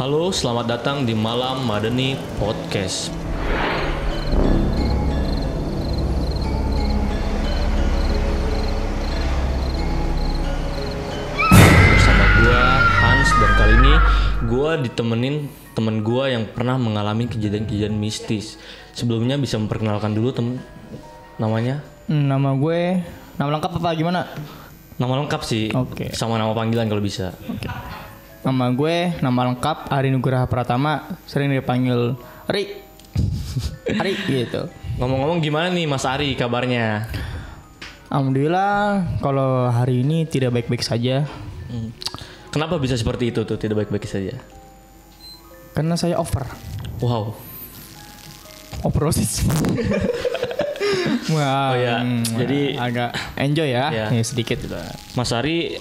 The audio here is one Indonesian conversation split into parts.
Halo, selamat datang di Malam Madani Podcast. Bersama gua Hans, dan kali ini gua ditemenin temen gua yang pernah mengalami kejadian-kejadian mistis. Sebelumnya bisa memperkenalkan dulu namanya? Nama gue, nama lengkap apa gimana? Nama lengkap sih, Oke. sama nama panggilan kalau bisa. Nama gue, nama lengkap Ari Nugraha Pratama, sering dipanggil Ri. Ari gitu. Ngomong-ngomong gimana nih Mas Ari kabarnya? Alhamdulillah kalau hari ini tidak baik-baik saja. Kenapa bisa seperti itu tuh, tidak baik-baik saja? Karena saya over. Wow. Overdosis. Wah, Oh ya, jadi agak enjoy ya, Ya. ya sedikit gitu. Mas Ari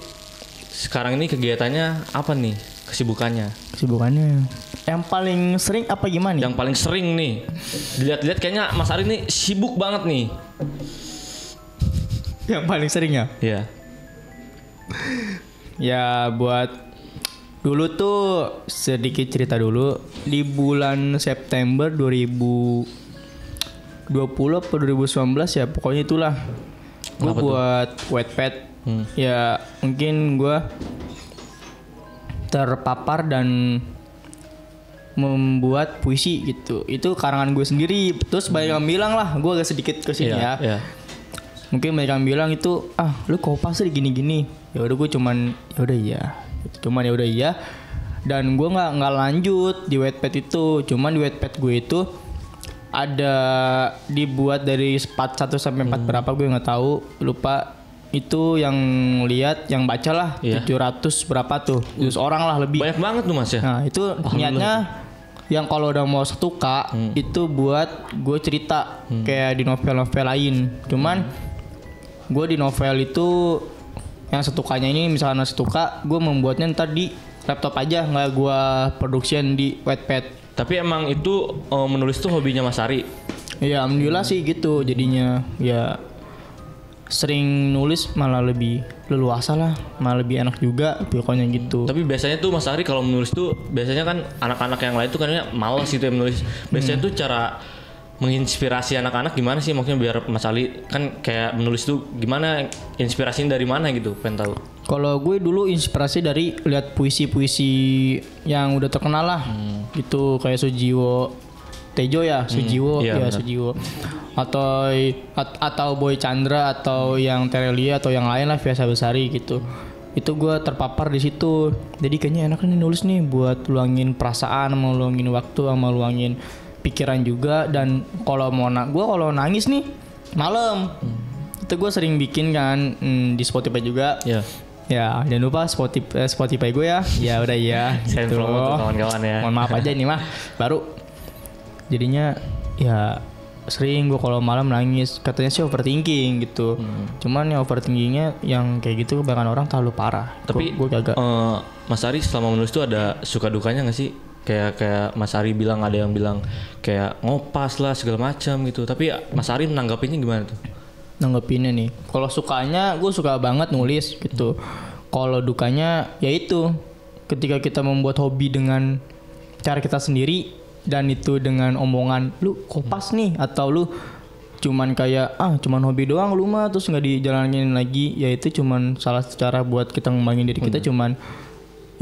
sekarang ini kegiatannya apa nih? Kesibukannya? Kesibukannya yang paling sering apa gimana nih? Yang paling sering nih, dilihat-lihat kayaknya Mas Ari nih sibuk banget nih. Yang paling sering ya? Iya. Ya buat dulu tuh sedikit cerita dulu. Di bulan September 2020 atau 2019 ya, pokoknya itulah. Gue Kenapa tuh? buat Wattpad. Ya mungkin gue terpapar dan membuat puisi gitu. Itu karangan gue sendiri. Terus banyak yang bilang lah, gue agak sedikit kesini Iya, ya. iya. Mungkin mereka bilang itu lu kopas sih gini-gini. Ya udah gue cuman ya udah iya. Cuman ya udah iya. Dan gue nggak lanjut di Wattpad itu. Cuman di Wattpad gue itu ada dibuat dari part 1 sampai 4 berapa gue nggak tahu, lupa. Itu yang lihat, yang baca lah Iya. 700 berapa tuh. 700 orang lah lebih. Banyak banget tuh Mas ya. Nah itu niatnya yang kalau udah mau 1K itu buat gue cerita kayak di novel-novel lain. Cuman gue di novel itu yang 1K-nya ini misalnya 1K, gue membuatnya ntar di laptop aja, nggak gue produksiin di Wattpad. Tapi emang itu menulis tuh hobinya Mas Ari. Ya alhamdulillah sih gitu jadinya. Ya sering nulis malah lebih leluasa lah, malah lebih enak juga pokoknya gitu. Tapi biasanya tuh Mas Ari kalau menulis tuh biasanya kan anak-anak yang lain tuh kan malas gitu ya menulis. Biasanya tuh cara menginspirasi anak-anak gimana sih? Maksudnya biar Mas Ali kan kayak menulis tuh gimana, inspirasinya dari mana gitu, pengen tahu. Kalau gue dulu inspirasi dari lihat puisi-puisi yang udah terkenal lah, gitu kayak Sujiwo Tejo ya, Sujiwo iya, ya benar. Sujiwo, atau Boy Chandra atau yang Terelia atau yang lain lah, Vyasa Besari gitu. Itu gue terpapar di situ. Jadi kayaknya enak nih nulis nih buat luangin perasaan, sama luangin waktu, sama luangin pikiran juga. Dan kalau kalau nangis nih malam, itu gue sering bikin kan di Spotify juga. Ya. Ya, jangan lupa Spotify gue ya. Ya udah ya. Saya gitu. promo tuh kawan-kawan ya. Mohon maaf aja ini mah baru. Jadinya ya sering gue kalau malam nangis. Katanya sih overthinking gitu. Cuman ya overthinkingnya yang kayak gitu kebanyakan orang terlalu parah. Tapi gue kagak. Mas Ari selama menulis tuh ada suka dukanya nggak sih? Kayak Mas Ari bilang, ada yang bilang kayak ngopas lah segala macam gitu. Tapi Mas Ari menanggapinya gimana tuh? Nanggepinnya nih, kalau sukanya gue suka banget nulis gitu. Kalau dukanya ya itu ketika kita membuat hobi dengan cara kita sendiri dan itu dengan omongan lu kopas nih, atau lu cuman kayak cuman hobi doang lu mah terus nggak dijalanin lagi, ya itu cuman salah satu cara buat kita ngembangin diri kita. Cuman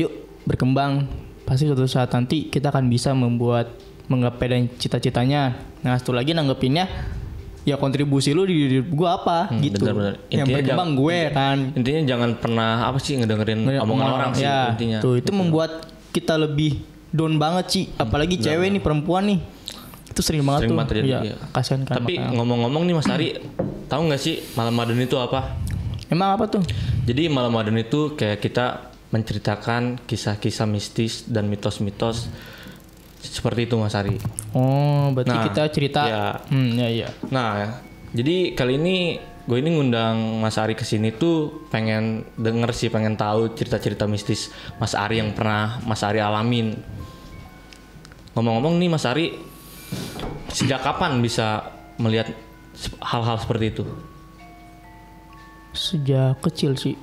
yuk berkembang, pasti suatu saat nanti kita akan bisa menggapai dan cita-citanya. Nah satu lagi nanggepinnya ya kontribusi lu di diri gue apa gitu. Benar-benar. Yang berkembang gue kan. Intinya jangan pernah apa sih ngedengerin omongan orang sih ya, intinya. Tuh itu membuat kita lebih down banget sih. Apalagi cewek nih, perempuan nih. Itu sering banget Sering tuh. banget terjadi, Ya, iya. kasihan kan. Tapi makanya. ngomong-ngomong nih Mas Ari, tahu nggak sih Malam Madani itu apa? Emang apa tuh? Jadi Malam Madani itu kayak kita menceritakan kisah-kisah mistis dan mitos-mitos seperti itu Mas Ari. Oh, berarti Nah, kita cerita. ya. Ya. Nah, jadi kali ini gue ini ngundang Mas Ari ke sini tuh pengen denger sih, pengen tahu cerita-cerita mistis Mas Ari yang pernah Mas Ari alamin. Ngomong-ngomong nih Mas Ari, sejak kapan bisa melihat hal-hal seperti itu? Sejak kecil sih.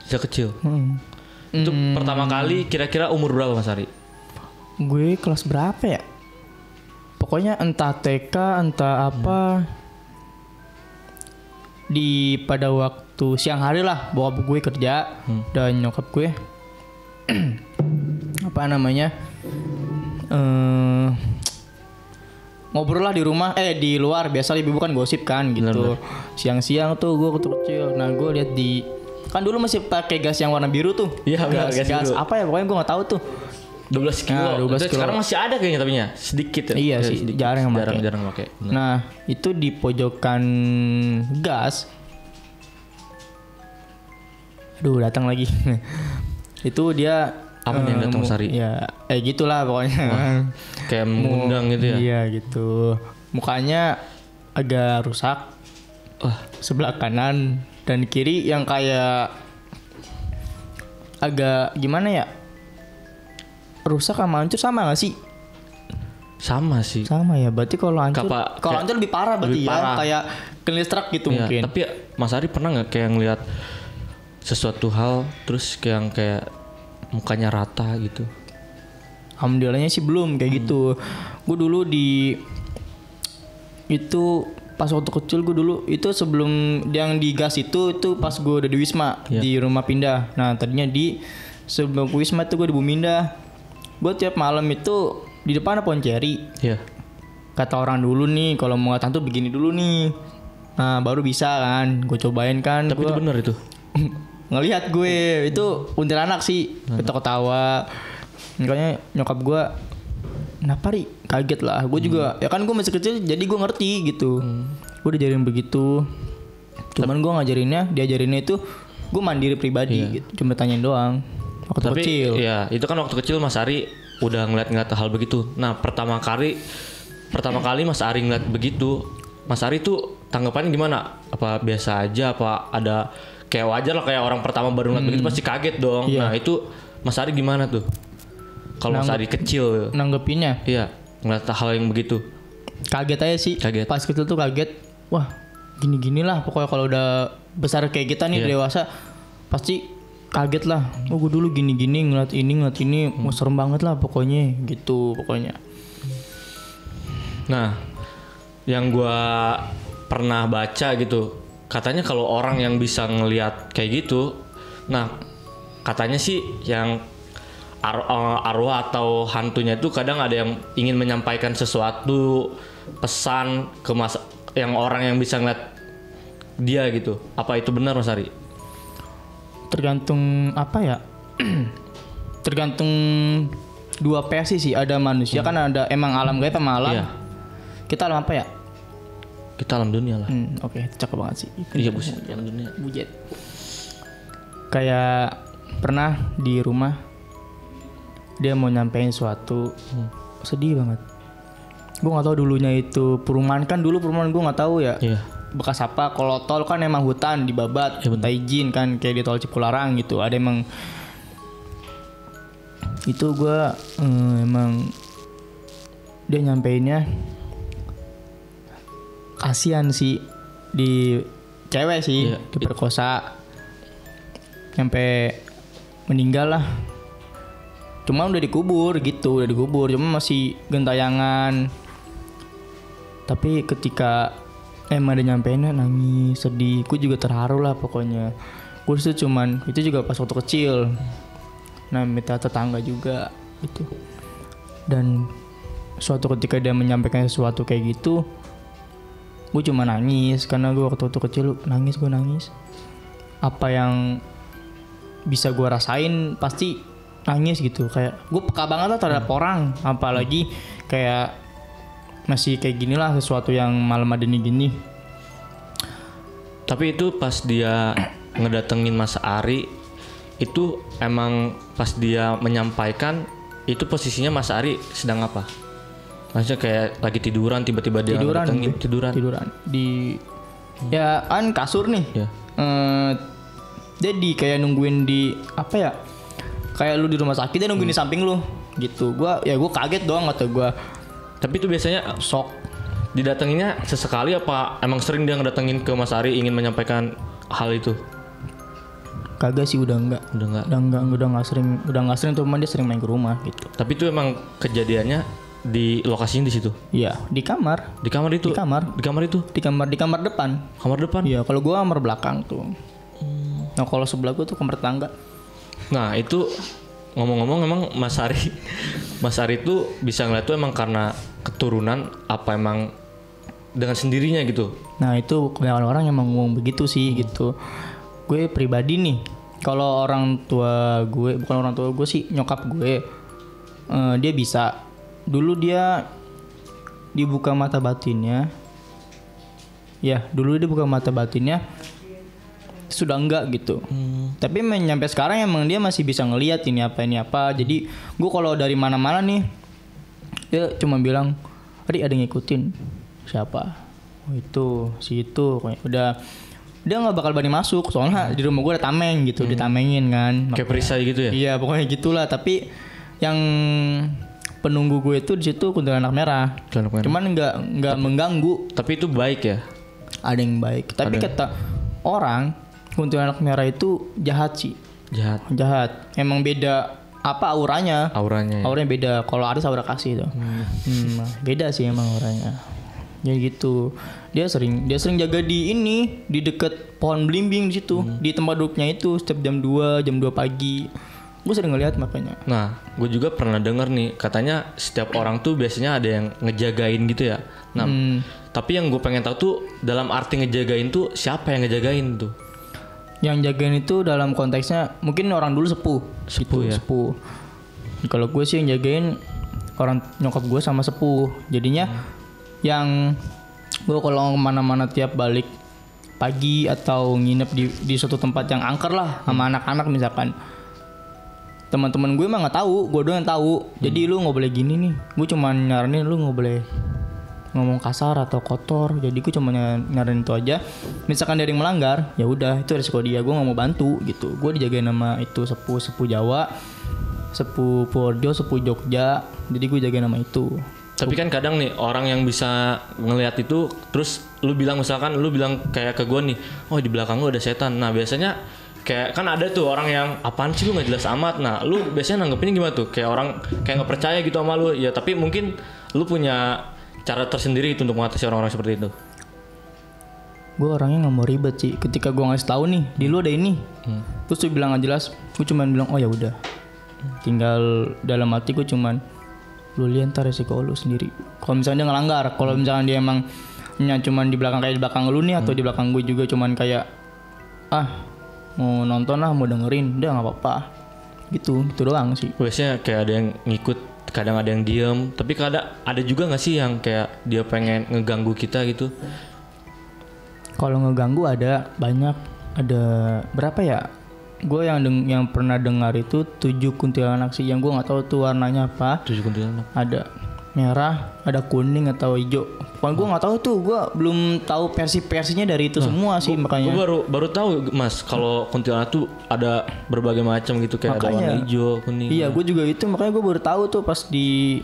Sejak kecil. Itu pertama kali kira-kira umur berapa Mas Ari? Gue kelas berapa ya? Pokoknya entah TK, entah apa. Di pada waktu siang hari lah, bokap gue kerja dan nyokap gue apa namanya? Ngobrol lah di rumah, di luar. Biasa ibu kan gosip kan gitu. Siang-siang tuh gue waktu kecil. Nah gue lihat kan dulu masih pakai gas yang warna biru tuh. Iya, gas apa ya? Pokoknya gue nggak tahu tuh. 12 kilo. Nah, 12 kilo. Sekarang masih ada kayaknya tapi sedikit ya. Iya sih, sedikit. jarang pakai. Nah, itu di pojokan gas. Aduh, datang lagi. Itu dia apa yang datang Sari? Ya, gitulah pokoknya. Kayak mengundang gitu ya. Iya, gitu. Mukanya agak rusak. Sebelah kanan dan kiri yang kayak agak gimana ya? Rusak sama hancur sama gak sih? Sama sih. Sama ya. Berarti kalau hancur lebih parah berarti lebih ya. parah. Kayak kelistrak gitu ya, mungkin. Tapi Mas Ari pernah nggak kayak ngelihat sesuatu hal terus kayak mukanya rata gitu? Alhamdulillahnya sih belum kayak gitu. Gue dulu itu pas waktu kecil gue dulu itu sebelum yang di gas itu pas gue udah di Wisma di rumah pindah. Nah tadinya sebelum Wisma itu gue di Buminda. Gue tiap malam itu di depan ada pohon ceri. Iya. Kata orang dulu nih kalau mau ngeliat hantu begini dulu nih. Nah baru bisa kan. Gue cobain kan. Tapi itu benar itu. Ngelihat gue itu kuntilanak sih. Ketawa-ketawa. Makanya nyokap gue kenapa Ri? Kaget lah. Gue juga ya kan gue masih kecil jadi gue ngerti gitu. Gue diajarin begitu. Cuman gue diajarinnya itu gue mandiri pribadi gitu. Cuma tanyain doang. Waktu kecil. Iya, itu kan waktu kecil Mas Ari udah ngeliat hal begitu. Nah, pertama kali Mas Ari ngeliat begitu, Mas Ari tuh tanggapannya gimana? Apa biasa aja? Apa ada kayak wajar lah kayak orang pertama baru ngeliat begitu pasti kaget dong. Nah, itu Mas Ari gimana tuh? Kalau Mas Ari kecil nanggepinnya? Iya, ngeliat hal yang begitu. Kaget aja sih. Pas kecil tuh kaget. Wah, gini-gini lah pokoknya kalau udah besar kayak kita nih dewasa pasti kaget lah. Oh gue dulu gini-gini ngeliat ini serem banget lah pokoknya gitu pokoknya. Nah yang gue pernah baca gitu katanya kalau orang yang bisa ngelihat kayak gitu, nah katanya sih yang arwah atau hantunya itu kadang ada yang ingin menyampaikan sesuatu pesan ke yang orang yang bisa ngeliat dia gitu. Apa itu benar Mas Ari? Tergantung apa ya? Tergantung dua versi sih. Ada manusia kan ada emang alam gaib sama alam. Iya. Kita alam apa ya? Kita alam dunia lah. Oke, cakep banget sih. Iya alam dunia. Bujet. Kayak pernah di rumah dia mau nyampein suatu sedih banget. Gue nggak tahu dulunya itu perumahan gue nggak tahu ya. Iya. Bekas apa? Kalau tol kan emang hutan dibabat, minta izin kan kayak di tol Cipularang gitu. Ada emang itu gue emang dia nyampeinnya kasihan sih di cewek sih diperkosa sampai meninggal lah. Cuma udah dikubur, cuma masih gentayangan. Tapi ketika emang ada nyampeinnya nangis, sedih. Gue juga terharu lah pokoknya. Gue itu juga pas waktu kecil. Nah minta tetangga juga gitu. Dan suatu ketika dia menyampaikan sesuatu kayak gitu, gue cuma nangis. Karena gue waktu kecil gue nangis. Apa yang bisa gue rasain pasti nangis gitu. Kayak gue peka banget lah terhadap orang. Apalagi kayak masih kayak gini lah sesuatu yang malam ada gini. Tapi itu pas dia ngedatengin Mas Ari itu emang pas dia menyampaikan itu posisinya Mas Ari sedang apa? Maksudnya kayak lagi tiduran tiba-tiba dia ngedatengin tiduran di ya kan kasur nih. Ya. Jadi kayak nungguin di apa ya? Kayak lu di rumah sakit dia nungguin di samping lu gitu. Gua kaget doang kata gua. Tapi itu biasanya sok didatanginnya sesekali apa emang sering dia ngedatengin ke Mas Ari ingin menyampaikan hal itu? Kagak sih, udah enggak. Udah enggak sering tuh, dia sering main ke rumah gitu. Tapi itu emang kejadiannya di lokasinya di situ. Iya, di kamar. Di kamar itu. Di kamar itu. Di kamar depan. Kamar depan. Iya, kalau gua kamar belakang tuh. Nah, kalau sebelah gua tuh kamar tangga. Nah, itu ngomong-ngomong emang Mas Ari itu bisa ngeliat tuh emang karena keturunan apa emang dengan sendirinya gitu. Nah, itu kebanyakan orang emang ngomong begitu sih gitu. Gue pribadi nih, kalau orang tua gue, bukan orang tua gue sih, nyokap gue, dia bisa. Dulu dia dibuka mata batinnya. Ya, dulu dia buka mata batinnya, sudah enggak gitu. Tapi nyampe sekarang emang dia masih bisa ngelihat ini apa. Jadi gue kalau dari mana-mana nih, dia cuma bilang, "Ri, ada yang ngikutin." Siapa? Oh, itu, si itu. Udah, dia nggak bakal berani masuk, soalnya di rumah gue ada tameng gitu, ditamengin kan. Kayak perisai gitu ya? Iya, pokoknya gitulah. Tapi yang penunggu gue itu di situ kuntilanak merah. Cuman nggak mengganggu. Tapi itu baik ya? Ada yang baik. Tapi kata orang, kuntilanak merah itu jahat sih. Jahat. Emang beda apa auranya? Auranya beda. Kalau Aris aura kasih tuh. Beda sih emang auranya. Ya gitu. Dia sering jaga di deket pohon belimbing di situ, di tempat duduknya itu setiap jam 2 pagi. Gue sering ngeliat makanya. Nah, gue juga pernah denger nih, katanya setiap orang tuh biasanya ada yang ngejagain gitu ya. Nah, tapi yang gue pengen tahu tuh dalam arti ngejagain tuh siapa yang ngejagain tuh? Yang jagain itu dalam konteksnya mungkin orang dulu sepuh gitu, ya. Sepuh. Kalau gue sih yang jagain orang nyokap gue sama sepuh. Jadinya yang gue kalau kemana-mana tiap balik pagi atau nginep di suatu tempat yang angker lah sama anak-anak misalkan, teman-teman gue mah nggak tahu, gue doang yang tahu. Jadi lu nggak boleh gini nih, gue cuma nyaranin lu nggak boleh ngomong kasar atau kotor. Jadi gue cuma nyaranin itu aja. Misalkan dari yang melanggar, ya udah itu resiko dia, gue nggak mau bantu gitu. Gue dijagain nama itu sepuh Jawa, sepuh Purworejo, sepuh Jogja. Jadi gue jagain nama itu. Tapi kan kadang nih orang yang bisa ngelihat itu, terus lu bilang kayak ke gue nih, oh di belakang lu ada setan. Nah biasanya kayak kan ada tuh orang yang apaan sih lu nggak jelas amat. Nah lu biasanya nanggepinnya gimana tuh? Kayak orang kayak nggak percaya gitu sama lu. Ya tapi mungkin lu punya cara tersendiri itu untuk mengatasi orang-orang seperti itu. Gue orangnya nggak mau ribet sih. Ketika gue ngasih tahu nih, di lu ada ini, terus dia bilang nggak jelas, gue cuman bilang oh ya udah. Tinggal dalam hati gue cuman, lu lihat ntar resiko lu sendiri. Kalau misalnya dia ngelanggar, kalau misalnya dia emang cuman di belakang kayak di belakang lu nih atau di belakang gue juga cuman kayak mau nonton lah, mau dengerin, udah nggak apa-apa. Gitu doang sih. Biasanya kayak ada yang ngikut, kadang ada yang diem, tapi kadang ada juga nggak sih yang kayak dia pengen ngeganggu kita gitu? Kalau ngeganggu ada banyak, ada berapa ya? Gue yang pernah dengar itu 7 kuntilanak sih, yang gue nggak tahu tuh warnanya apa. 7 kuntilanak. Ada merah, ada kuning atau hijau. Pokoknya gue nggak tahu tuh, gue belum tahu versinya dari itu semua sih makanya. Gue baru tahu Mas kalau kuntilanak tuh ada berbagai macam gitu, kayak makanya, ada warna hijau, kuning. Iya, gue juga itu makanya gue baru tahu tuh pas di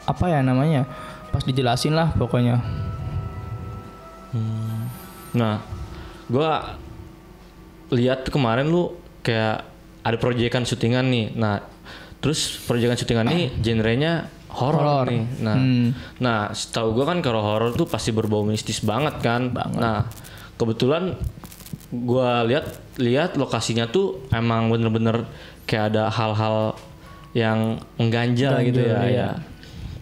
apa ya namanya, pas dijelasin lah pokoknya. Nah, gue lihat kemarin lu kayak ada proyekan syutingan nih. Nah, terus proyekan syutingan ini genrenya horor nih. Nah, setahu gue kan kalau horor tuh pasti berbau mistis banget kan. Nah, kebetulan gue lihat lokasinya tuh emang bener-bener kayak ada hal-hal yang mengganjal gitu ya.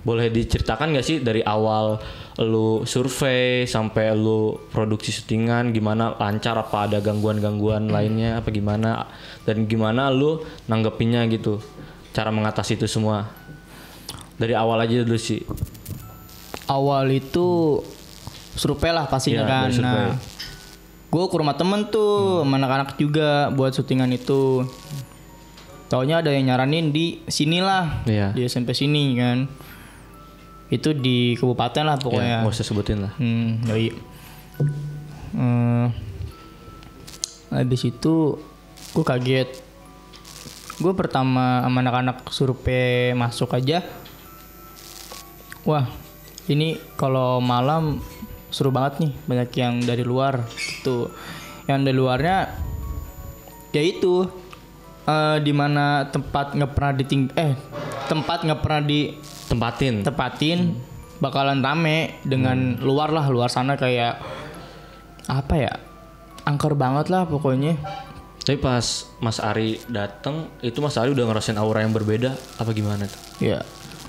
Boleh diceritakan nggak sih dari awal lu survei sampai lu produksi syutingan gimana, lancar apa ada gangguan-gangguan lainnya apa gimana, dan gimana lu nanggepinnya gitu, cara mengatasi itu semua dari awal aja dulu sih. Awal itu survei lah pastinya kan. Nah, gue ke rumah temen tuh sama anak-anak juga buat syutingan itu. Taunya ada yang nyaranin di sinilah, di SMP sini kan. Itu di kabupaten lah pokoknya. Nggak usah sebutin lah. Habis itu gue kaget. Gue pertama sama anak-anak survei masuk aja. Wah, ini kalau malam seru banget nih. Banyak yang dari luar gitu. Yang dari luarnya ya itu di mana tempat nggak pernah tempat nggak pernah tempatin bakalan rame dengan luar sana kayak apa ya, angker banget lah pokoknya. Tapi pas Mas Ari datang itu Mas Ari udah ngerasain aura yang berbeda apa gimana tuh? Ya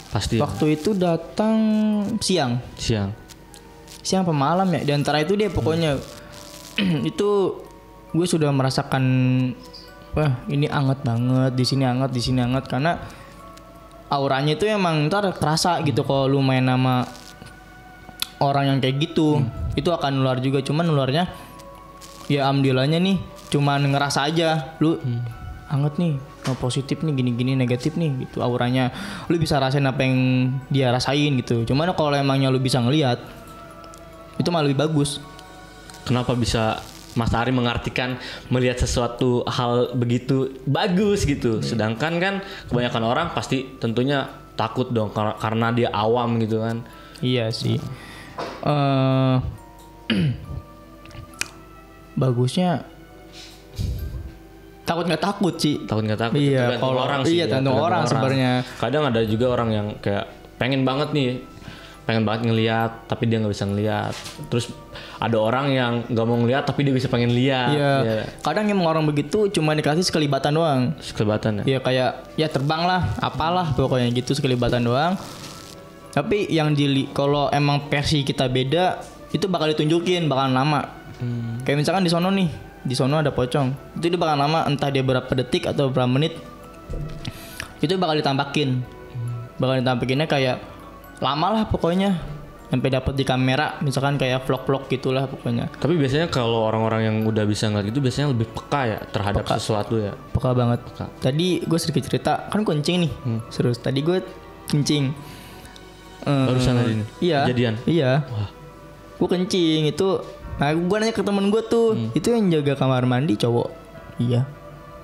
Pasti. waktu itu datang siang apa malam ya, di antara itu dia pokoknya. Itu gue sudah merasakan, wah ini anget banget, di sini anget karena auranya itu emang ntar terasa gitu. Kalau lu main sama orang yang kayak gitu itu akan nular juga, cuman nularnya ya alhamdulillahnya nih cuman ngerasa aja lu anget nih, positif nih, gini negatif nih gitu auranya, lu bisa rasain apa yang dia rasain gitu. Cuman kalau emangnya lu bisa ngelihat itu malah lebih bagus. Kenapa bisa Mas Ari mengartikan melihat sesuatu hal begitu bagus gitu, sedangkan kan kebanyakan orang pasti tentunya takut dong karena dia awam gitu kan. Iya sih. Bagusnya takut nggak takut sih. Iya, kalau orang sih. Iya, tergantung orang sebenarnya. Kadang ada juga orang yang kayak pengen banget ngelihat tapi dia nggak bisa ngelihat. Terus ada orang yang nggak mau ngelihat tapi dia bisa pengen lihat. Iya. Ya. Kadang yang orang begitu cuma dikasih sekelibatan doang. Sekelibatan ya. Iya kayak ya terbang lah, apalah pokoknya gitu, sekelibatan doang. Tapi yang kalau emang versi kita beda itu bakal ditunjukin, bakalan lama. Kayak misalkan di sono ada pocong. Itu dia bakal lama, entah dia berapa detik atau berapa menit. Itu bakal ditampakin. Bakal ditampakinnya kayak lama lah pokoknya, sampai dapat di kamera, misalkan kayak vlog gitulah pokoknya. Tapi biasanya kalau orang-orang yang udah bisa ngeliat itu biasanya lebih peka ya terhadap sesuatu ya. Peka banget. Tadi gue sedikit cerita, kan kencing nih. Serius, tadi gue kencing. Barusan tadi nih. Iya. Kejadian. Iya. Wah. Gue kencing itu. Nah, gue nanya ke temen gue tuh, itu yang jaga kamar mandi cowok. Iya.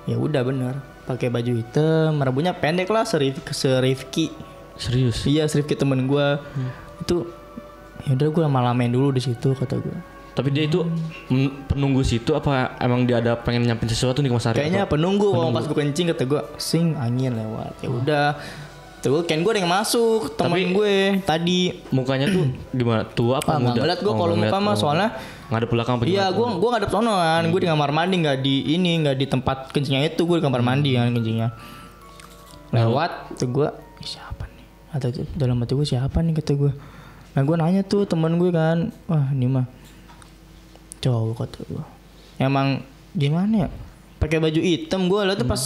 Ya udah benar. Pakai baju hitam, rambutnya pendek lah, serifki. Serius? Iya, serifki temen gue. Itu ya udah gue lama-lamain dulu di situ kata gue. Tapi dia itu penunggu situ apa emang dia ada pengen nyampein sesuatu nih ke Mas Ari? Kayaknya penunggu. Pas gue kencing kata gue, sing angin lewat. Ya udah. Tuh kan gue ada yang masuk, temen gue tadi. Mukanya tuh gimana? Tua apa muda? Nggak ngeliat gue kalau muka mah soalnya ngadep belakang apa gimana? Iya, gue ngadep sono kan. Gue di kamar mandi, nggak di tempat kencingnya itu. Gue di kamar mandi kan kencingnya. Lewat tuh gue, siapa nih? Atau dalam hati gue siapa nih kata gue. Nah gue nanya tuh temen gue kan, wah ini mah cowok kata gue. Emang gimana ya? Pakai baju hitam, gue liat tuh pas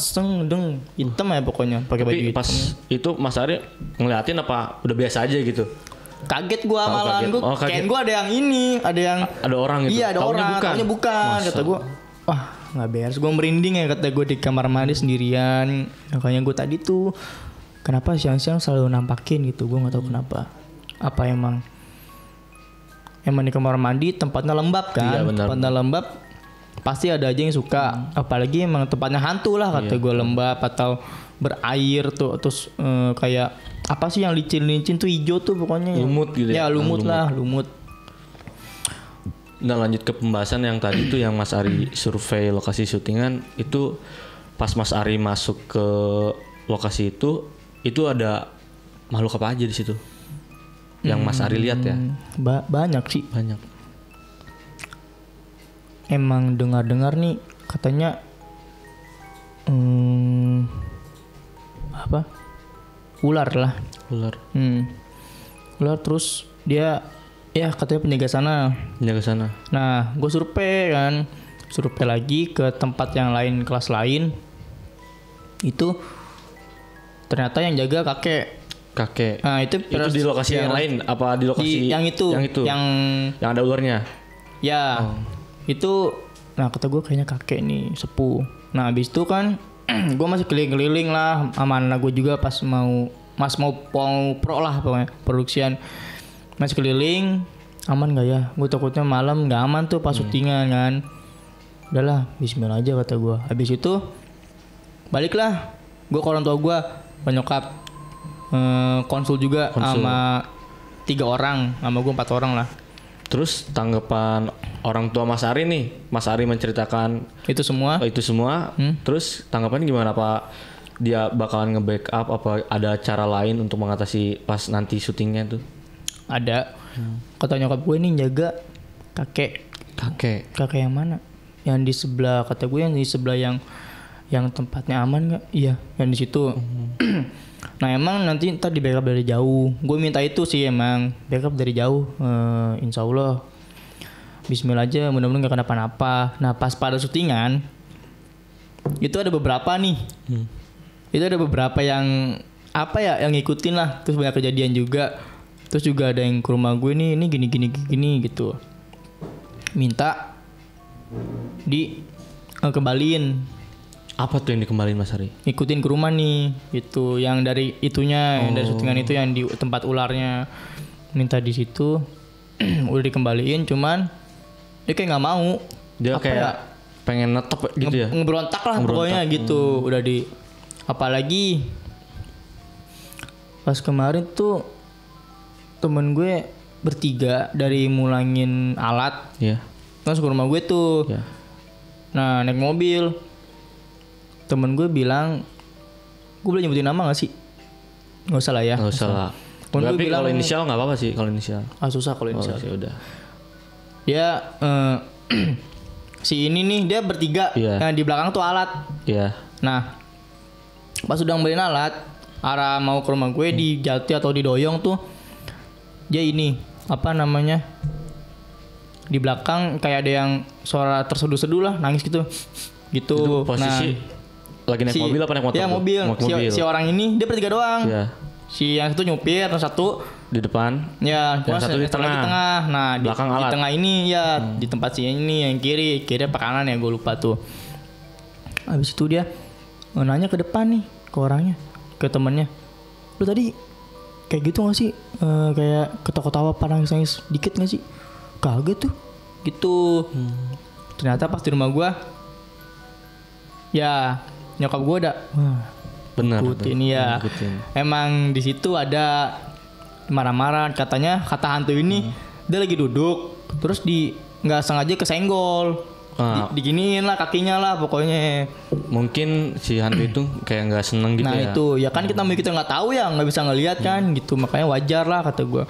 hitam ya pokoknya. Pakai baju hitam. Pas itu Mas Ari ngeliatin apa udah biasa aja gitu? Kaget gue malah, gue kayak gue ada yang ini, ada orang gitu. Iya ada orang, taunya bukan. Kata gue, wah nggak beres. Gue merinding ya kata gue di kamar mandi sendirian. Makanya gue tadi tuh kenapa siang-siang selalu nampakin gitu, gue nggak tahu kenapa. Apa emang di kamar mandi tempatnya lembab kan? Iya, tempatnya lembab. Pasti ada aja yang suka, apalagi emang tempatnya hantu lah kata gue, lembab atau berair tuh, terus kayak apa sih yang licin-licin tuh hijau tuh pokoknya. Lumut gitu ya? Ya lumut. Nah lanjut ke pembahasan yang tadi tuh yang Mas Ari survei lokasi syutingan itu, pas Mas Ari masuk ke lokasi itu ada makhluk apa aja di situ? Yang Mas Ari lihat ya? Banyak sih. Banyak. Emang dengar nih katanya apa? Ular lah. Ular terus dia ya katanya penjaga sana. Nah, gue survei lagi ke tempat yang lain, kelas lain. Itu ternyata yang jaga kakek. Nah, itu di lokasi yang lain apa di lokasi yang ada ularnya? Ya. Itu nah kata gue kayaknya kakek nih sepuh. Nah habis itu kan gue masih keliling-keliling lah sama anak gue juga pas mau pro lah pokoknya produksian, masih keliling. Aman gak ya? Gue takutnya malam gak aman tuh pas syutingan kan. Udahlah bismillah aja kata gue. Habis itu baliklah gue ke orang tua gue, nyokap konsul juga sama 3 orang, sama gue 4 orang lah. Terus tanggapan orang tua Mas Ari nih, Mas Ari menceritakan Itu semua itu semua. Terus tanggapannya gimana Pak? Dia bakalan nge-backup apa ada cara lain untuk mengatasi pas nanti syutingnya tuh? ada. Kata nyokap gue nih jaga kakek yang mana? Yang di sebelah, kata gue yang di sebelah yang tempatnya aman nggak? Iya, yang di situ. Nah emang nanti ntar di backup dari jauh. Gue minta itu sih emang backup dari jauh. Insya Allah. Bismillah aja, mudah-mudahan gak kenapa-napa. Nah pas pada syutingan itu ada beberapa nih. Itu ada beberapa yang apa ya, yang ngikutin lah. Terus banyak kejadian juga. Terus juga ada yang ke rumah gue nih, ini gini gitu. Minta kembaliin. Apa tuh yang dikembaliin Mas Ari? Ngikutin ke rumah nih, itu yang dari itunya, yang dari syutingan itu yang di tempat ularnya. Minta di situ. Udah dikembaliin, cuman dia kayak nggak mau. Dia apa kayak ya, pengen netep gitu ya? ngeberontak lah pokoknya gitu. Udah di, apalagi pas kemarin tuh temen gue bertiga dari mulangin alat Iya. langsung ke rumah gue tuh. Iya. Nah naik mobil, temen gue bilang, gue boleh nyebutin nama gak sih? Nggak usah lah ya. Nggak usah lah. Temen gue Tapi bilang, kalau inisial nggak apa-apa sih kalau inisial. susah kalau inisial. Oh, ya udah. Dia si ini nih dia bertiga. Iya. Nah di belakang tuh alat. Iya. Nah pas udah ngambilin alat, arah mau ke rumah gue di Jati atau di Doyong tuh, dia ini apa namanya, di belakang kayak ada yang suara terseduh-seduh lah, nangis gitu. Itu posisi lagi naik mobil apa naik motor? Ya mobil. Si orang ini dia bertiga doang. Iya. Si yang satu nyupir, yang satu Di depan. ya, Yang satu di tengah. lagi tengah. Nah, Belakang di alat. tengah ini ya, di tempat si ini yang kiri apa kanan ya, gue lupa tuh. Habis itu dia nanya ke depan nih ke orangnya, ke temennya. Lu tadi kayak gitu gak sih? Kayak ketawa-ketawa, nangis-nangis dikit gak sih? Kagak tuh. Gitu. Ternyata pas di rumah gua ya nyokap gua ada Benar. ikutin ya. Emang di situ ada marah-marah, katanya kata hantu ini dia lagi duduk terus nggak sengaja kesenggol. Diginiin lah kakinya lah pokoknya. Mungkin si hantu itu kayak nggak seneng gitu Nah ya. itu ya kan kita nggak tahu ya, nggak bisa ngelihat kan gitu, makanya wajar lah kata gua.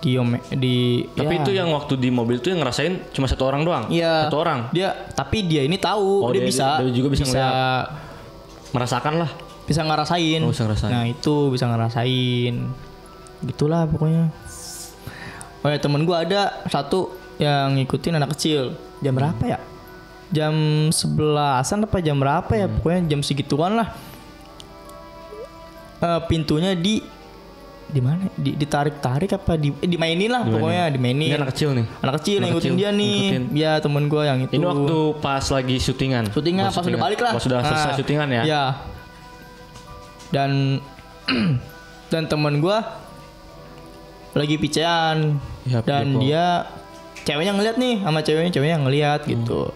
Tapi ya. itu yang waktu di mobil tuh yang ngerasain cuma satu orang doang. Iya. Satu orang. Tapi dia ini tahu, dia juga bisa merasakan lah. Bisa ngerasain. Oh, bisa ngerasain. Nah itu bisa ngerasain. Gitulah pokoknya. Oh ya temen gua ada satu yang ngikutin anak kecil. Jam berapa ya? Jam 11-an apa jam berapa ya? Pokoknya jam segituan lah. Pintunya di mana? Ditarik-tarik apa dimainin lah pokoknya, dimainin. Ini anak kecil nih. Anak kecil yang ngikutin dia nih. Ya temen gua yang itu. Ini waktu pas lagi syutingan. Syutingnya pas udah balik lah. Pas sudah selesai syutingan ya. Iya. Dan temen gua lagi picean Ya, dan dia ceweknya ngeliat nih sama ceweknya ngeliat gitu.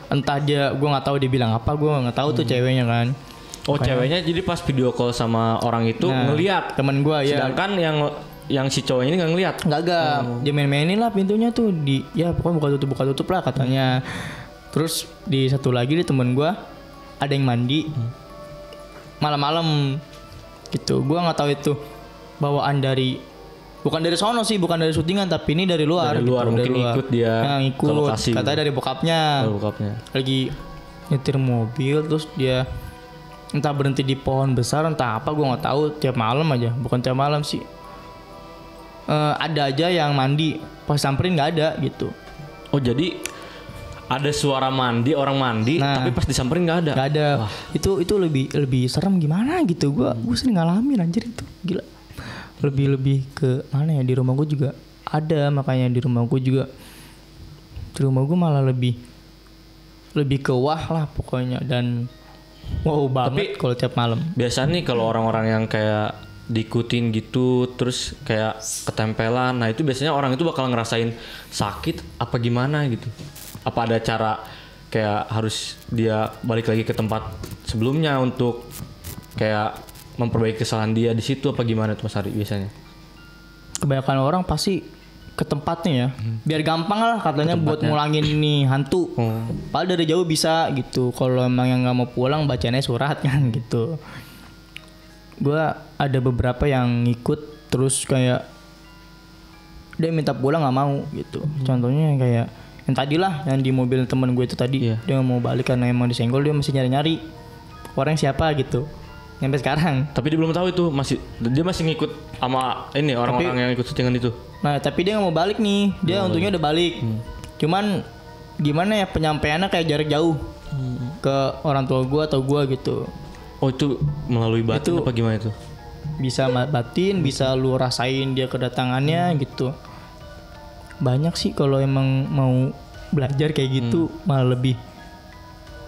Entah dia, gua nggak tahu dia bilang apa, gua nggak tahu tuh ceweknya kan. Oh ceweknya jadi pas video call sama orang itu ngeliat. Temen gua ya. Sedangkan yang si cowok ini nggak ngeliat. Gak. Dia main-mainin lah pintunya tuh ya pokoknya buka tutup lah katanya. Terus di satu lagi di temen gua ada yang mandi malam-malam gitu. Gua nggak tahu itu bawaan bukan dari sono sih, bukan dari syutingan, tapi ini dari luar. Dari luar, gitu, mungkin dari luar. ikut dia ikut. ke lokasi. Katanya dari bokapnya. Lagi nyetir mobil terus dia entah berhenti di pohon besar, entah apa, gua nggak tahu. Tiap malam aja, bukan tiap malam sih. Ada aja yang mandi, pas samperin nggak ada gitu. Oh jadi ada suara orang mandi, tapi pas disamperin nggak ada. Nggak ada. Wah. Itu lebih serem gimana gitu. Gua sering ngalamin anjir itu, gila. Lebih ke mana ya, di rumah gue juga ada, makanya di rumah gue malah lebih ke wah lah pokoknya, dan wow banget kalau tiap malam. Biasa nih kalau orang-orang yang kayak diikutin gitu terus kayak ketempelan, nah itu biasanya orang itu bakal ngerasain sakit apa gimana gitu. Apa ada cara kayak harus dia balik lagi ke tempat sebelumnya untuk kayak memperbaiki kesalahan dia di situ apa gimana tuh Mas Ari biasanya? Kebanyakan orang pasti ke tempatnya ya. Biar gampang lah katanya buat ngulangin nih hantu. Padahal dari jauh bisa gitu. Kalau emang yang nggak mau pulang bacanya surat kan gitu. Gua ada beberapa yang ngikut terus kayak dia minta pulang nggak mau gitu. Contohnya kayak yang tadilah yang di mobil temen gue itu tadi. Dia nggak mau balik karena emang disenggol, dia masih nyari-nyari orang siapa gitu. Sampai sekarang. Tapi dia belum tahu itu, dia masih ngikut sama ini orang-orang yang ikut syutingan itu. Nah tapi dia nggak mau balik nih, dia untungnya udah balik. Cuman gimana ya penyampaiannya kayak jarak jauh ke orang tua gue atau gue gitu. Oh itu melalui batin apa gimana itu? Bisa batin, bisa lu rasain dia kedatangannya gitu. Banyak sih kalau emang mau belajar kayak gitu malah lebih.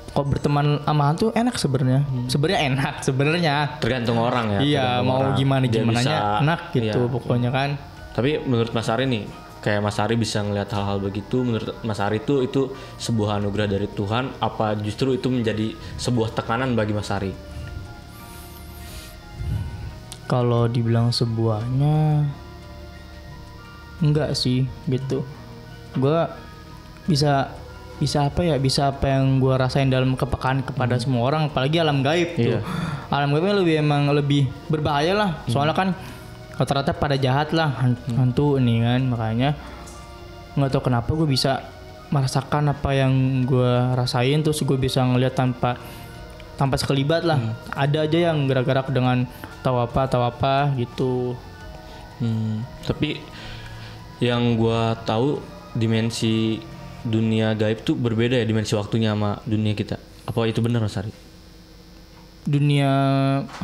Kok berteman sama hantu enak sebenarnya. Sebenarnya enak sebenarnya. Tergantung orang ya. Iya, mau orang. gimananya enak gitu pokoknya kan. Tapi menurut Mas Ari nih, kayak Mas Ari bisa ngelihat hal-hal begitu, menurut Mas Ari itu sebuah anugerah dari Tuhan apa justru itu menjadi sebuah tekanan bagi Mas Ari? Kalau dibilang sebuahnya enggak sih gitu. Gua bisa apa ya, bisa apa yang gue rasain dalam kepekaan kepada semua orang, apalagi alam gaib tuh. Alam gaibnya lebih berbahaya lah, soalnya kan rata-rata pada jahat lah hantu ini kan, makanya nggak tahu kenapa gue bisa merasakan apa yang gue rasain, terus gue bisa ngeliat tanpa sekelibat lah. Ada aja yang gerak-gerak dengan tahu apa gitu. Tapi yang gue tahu dimensi dunia gaib tuh berbeda ya, dimensi waktunya sama dunia kita. Apa itu benar Mas Ari? Dunia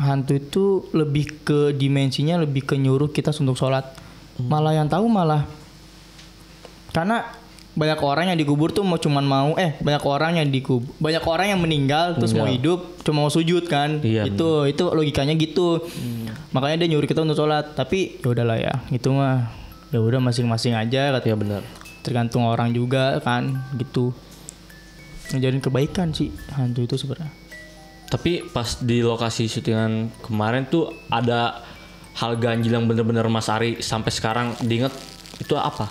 hantu itu lebih ke dimensinya, lebih ke nyuruh kita untuk sholat. Malah yang tahu karena banyak orang yang dikubur tuh banyak orang yang meninggal terus mau hidup cuma mau sujud kan. Itu logikanya gitu. Makanya dia nyuruh kita untuk sholat. Tapi ya udahlah ya, itu mah ya udah masing-masing aja katanya. Benar. Tergantung orang juga kan gitu. Ngajarin kebaikan sih hantu itu sebenarnya. Tapi pas di lokasi syutingan kemarin tuh ada hal ganjil yang bener-bener Mas Ari sampai sekarang diinget, itu apa?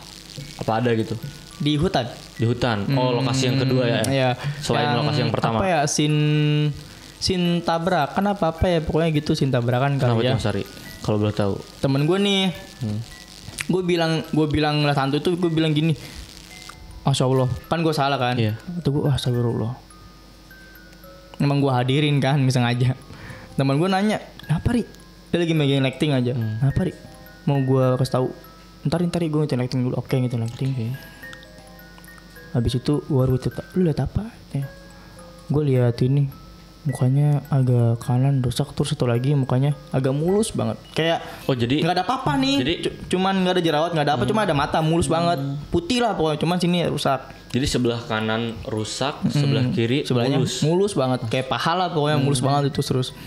Apa ada gitu? Di hutan. Di hutan. Oh, lokasi yang kedua ya. Iya. Selain lokasi yang pertama. Apa ya? Sin tabrakan apa ya, pokoknya gitu, sin tabrakan kali ya. Kenapa Mas Ari? Kalau boleh tahu. Temen gue nih. Gue bilang ngeliat hantu itu, gue bilang gini, Masya Allah, kan gue salah kan. Itu gue astagfirullah. Emang gue hadirin kan, sengaja. Teman gue nanya, kenapa Ri? Dia lagi megang lighting aja. Kenapa Ri? Mau gue kasih tahu. Ntar gue ngitung lighting dulu. Oke, ngitung lighting. Habis itu gue baru cerita, lu lihat apa? Gue lihat ini, mukanya agak kanan rusak, terus satu lagi mukanya agak mulus banget, kayak jadi nggak ada apa-apa nih, jadi cuman nggak ada jerawat, nggak ada apa, cuma ada mata mulus banget, putih lah pokoknya, cuman sini rusak. Jadi sebelah kanan rusak, sebelah kiri sebelahnya mulus banget, kayak pahala pokoknya mulus banget itu. Terus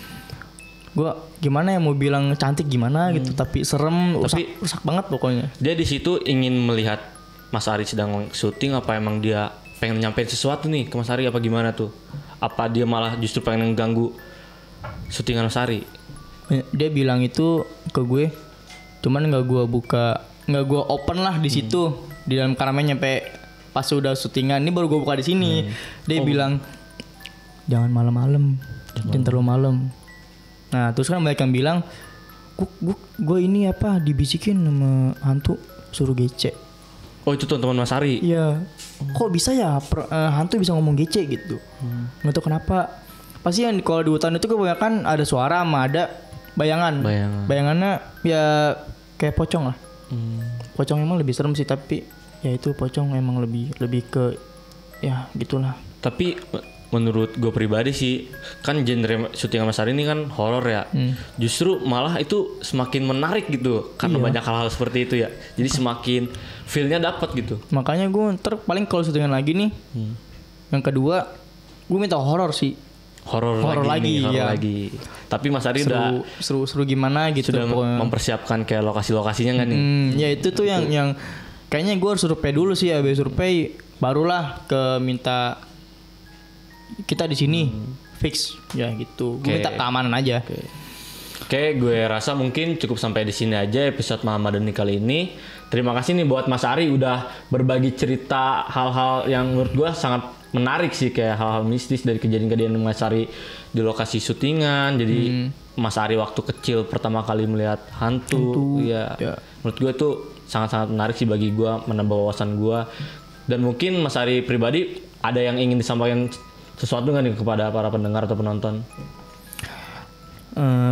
gue gimana ya mau bilang cantik gimana gitu, tapi serem, rusak banget pokoknya. Dia di situ ingin melihat Mas Ari sedang syuting, apa emang dia pengen nyampein sesuatu nih ke Mas Ari, apa gimana tuh? Apa dia malah justru pengen mengganggu syutingan Mas Ari? Dia bilang itu ke gue, cuman nggak gue open lah di situ, di dalam kamarnya nyampe pas udah syutingan. Ini baru gue buka di sini. Dia bilang jangan malam-malam, jangan terlalu malam. Nah terus kan banyak yang bilang, gue ini apa dibisikin sama hantu suruh gece. Oh itu teman Mas Ari? Iya. Kok bisa ya hantu bisa ngomong gece gitu? Nggak tahu kenapa. Pasti yang kalau di hutan itu kebanyakan ada suara sama ada bayangan. Bayangannya ya kayak pocong lah. Pocong emang lebih serem sih, tapi ya itu pocong emang lebih ke ya gitulah. Tapi menurut gue pribadi sih, kan genre syutingan Mas Ari ini kan horor ya. Justru malah itu semakin menarik gitu karena banyak hal-hal seperti itu ya. Jadi semakin feel-nya dapat gitu. Makanya gue paling kalau syutingan lagi nih, yang kedua gue minta horor sih. Horor lagi. Tapi Mas Ari udah seru gimana gitu. Sudah mempersiapkan kayak lokasi-lokasinya kan nih. Ya itu tuh yang kayaknya gue harus survei dulu sih, habis survei barulah ke minta kita di sini fix ya gitu. Gue minta keamanan aja. Oke, gue rasa mungkin cukup sampai di sini aja episode Mama Deni kali ini. Terima kasih nih buat Mas Ari udah berbagi cerita hal-hal yang menurut gue sangat menarik sih, kayak hal-hal mistis dari kejadian-kejadian Mas Ari di lokasi syutingan. Jadi Mas Ari waktu kecil pertama kali melihat hantu. Ya. Menurut gue tuh sangat-sangat menarik sih bagi gue, menambah wawasan gue. Dan mungkin Mas Ari pribadi ada yang ingin disampaikan sesuatu nggak nih kepada para pendengar atau penonton?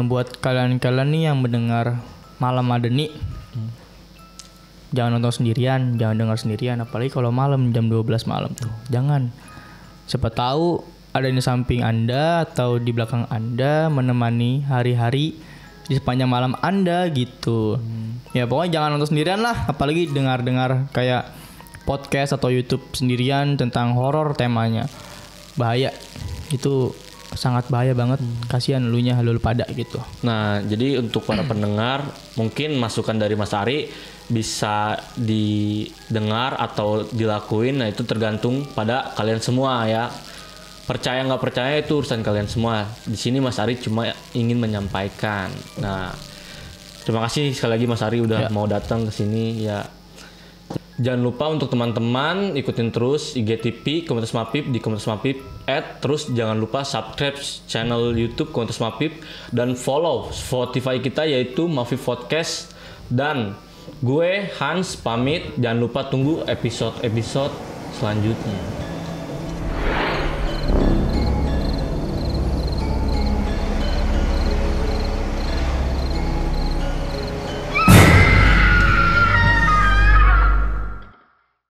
Buat kalian-kalian nih yang mendengar Malam Madeni, jangan nonton sendirian, jangan dengar sendirian, apalagi kalau malam jam 12 malam tuh. Jangan. Siapa tahu ada di samping Anda atau di belakang Anda menemani hari-hari di sepanjang malam Anda gitu. Ya pokoknya jangan nonton sendirian lah, apalagi dengar-dengar kayak podcast atau YouTube sendirian tentang horor temanya. Bahaya. Itu sangat bahaya banget. Kasihan lu pada gitu. Nah, jadi untuk para pendengar, mungkin masukan dari Mas Ari bisa didengar atau dilakuin. Nah, itu tergantung pada kalian semua ya. Percaya nggak percaya itu urusan kalian semua. Di sini Mas Ari cuma ingin menyampaikan. Nah, terima kasih sekali lagi Mas Ari udah mau datang ke sini ya. Jangan lupa untuk teman-teman ikutin terus IGTV Komunitas Mapip di Komunitas Mapip terus jangan lupa subscribe channel YouTube Komunitas Mapip dan follow Spotify kita yaitu Mapip Podcast. Dan gue Hans pamit, jangan lupa tunggu episode-episode selanjutnya.